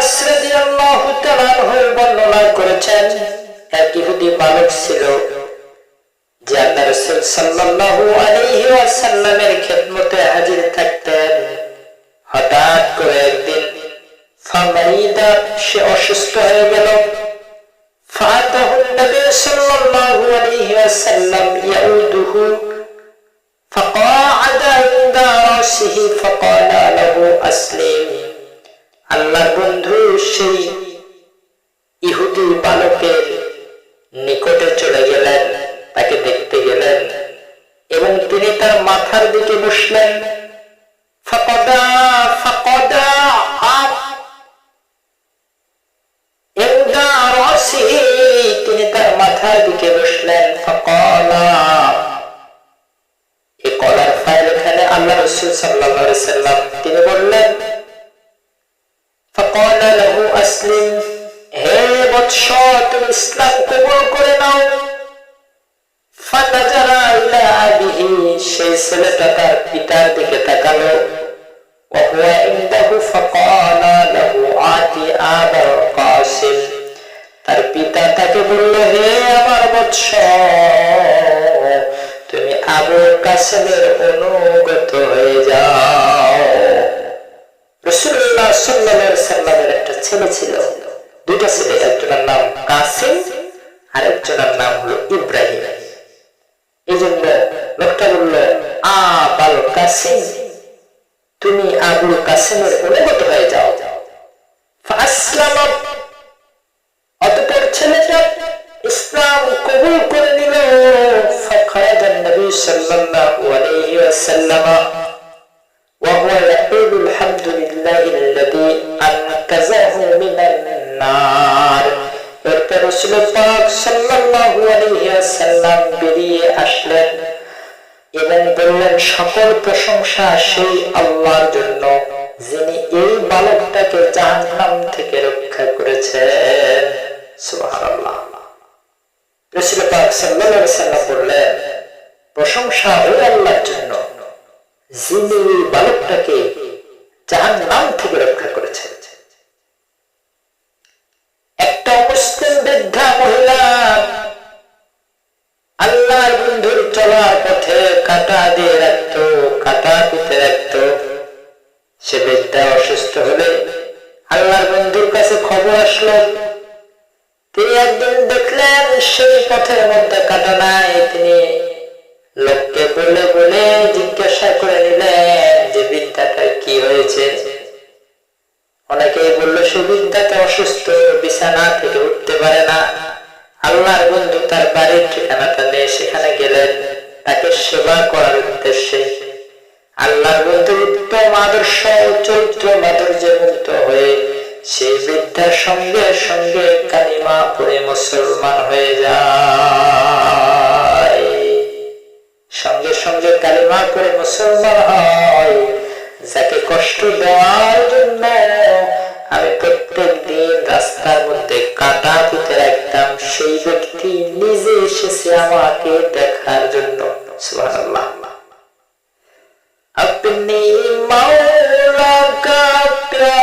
আব্বাস রাদিয়াল্লাহু তাআলা আনহু বর্ণনা করেছেন, এক ইহুদি বালক ছিল যে আল্লাহর রাসূল সাল্লাল্লাহু আলাইহি ওয়াসাল্লামের খিদমতে হাজির থাকতেন। হঠাৎ করে একদিন ফামারিদা, সে অসুস্থ হয়ে গেল। ফাতাহু নবী সাল্লাল্লাহু আলাইহি ওয়াসাল্লাম ইয়াউদুহু فقعد عند رأسه فقال له أسلم। আল্লাহর বন্ধু সেই ইহুদি বালকের নিকটে চলে গেলেন, তাকে দেখতে গেলেন এবং তিনি তার মাথার দিকে বসলেন। তিনি তার মাথার দিকে বসলেন। ফাকালা, এই কলার ফাইল এখানে আল্লাহ রাসূল সাল্লাল্লাহু আলাইহি সাল্লাম তিনি বললেন, ফাকালা লাহু আসলিম, হে বৎস তুমি ইসলাম কবুল করে নাও। ফানাজারা ইলা আবিহি, সেই ছেলেটা তার পিতার দিকে তাকালো। ওয়া হুয়া ইনদাহু ফাকালা লাহু আতি আবাল কাসিম, তার পিতা তাকে বলল, হে আমার বৎস তুমি আবুল কাসেমের অনুগত হয়ে যাও। রাসূলুল্লাহ সাল্লাল্লাহু আলাইহি সাল্লামের একটা ছেলে ছিল, দুইটা ছেলে, একজনের নাম কাসিম আর একজনের নাম হলো ইব্রাহিম। এই জন্য লোকটা বলল, আবাল কাসিম, তুমি আবুল কাসেমের অনুগত হয়ে যাও। ফাসলাম, অতঃপর ছেলেটা ইসলাম কবুল করে নিল। ফাখারাজান নবী সাল্লাল্লাহু আলাইহি ওয়াসাল্লাম ওয়া হুয়া ইয়াকুলু আলহামদুলিল্লাহিল্লাযী আনকাযাহু মিনান নার। এরপর রাসূল পাক সাল্লাল্লাহু আলাইহি ওয়াসাল্লাম বেরিয়ে আসলেন এবং বললেন, সকল প্রশংসা সেই আল্লাহর জন্য যিনি এই বালকটাকে জাহান্নাম থেকে রক্ষা করেছেন। সুবহানাল্লাহ। রাসূল পাক সাল্লাল্লাহু আলাইহি ওয়াসাল্লাম বললেন, প্রশংসা ওই আল্লাহর জন্য যিনি এই বালকটাকে জাহান্নাম থেকে রক্ষা করেছেন। একটা মুসলিম বৃদ্ধা মহিলা আল্লাহর বন্ধুর চলার পথে কাঁটা দিয়ে রাখত, কাঁটা পিতে রাখত। সে বৃদ্ধা অসুস্থ হলে আল্লাহর বন্ধুর কাছে খবর আসলো। তিনি একদিন দেখলেন সেই পথের মধ্যে কাঁটা নাই। তিনি লোককে বলে বলে জিজ্ঞাসা করে নিলেন যে বৃদ্ধাটার কি হয়েছে। অনেকেই বলল সে বৃদ্ধাটা অসুস্থ, বিছানা থেকে উঠতে পারে না। আল্লাহর বন্ধু তার বাড়ির ঠিকানাটা নিয়ে সেখানে গেলেন তাকে সেবা করার উদ্দেশ্যে। আল্লাহর বন্ধুর উত্তম আদর্শ চরিত্র মাধুর্যমুক্ত হয়ে সেই বৃদ্ধার সঙ্গে সঙ্গে কালিমা পড়ে মুসলমান হয়ে যায়। সঙ্গে সঙ্গে কালিমা পড়ে মুসলমান হয়। যাকে কষ্ট দেওয়ার জন্য আমি প্রত্যেক দিন রাস্তার মধ্যে কাঁটা পুঁতে রাখতাম, সেই ব্যক্তি নিজে এসেছে আমাকে দেখার জন্য। সুবহানাল্লাহ। अपनी मौला का प्यार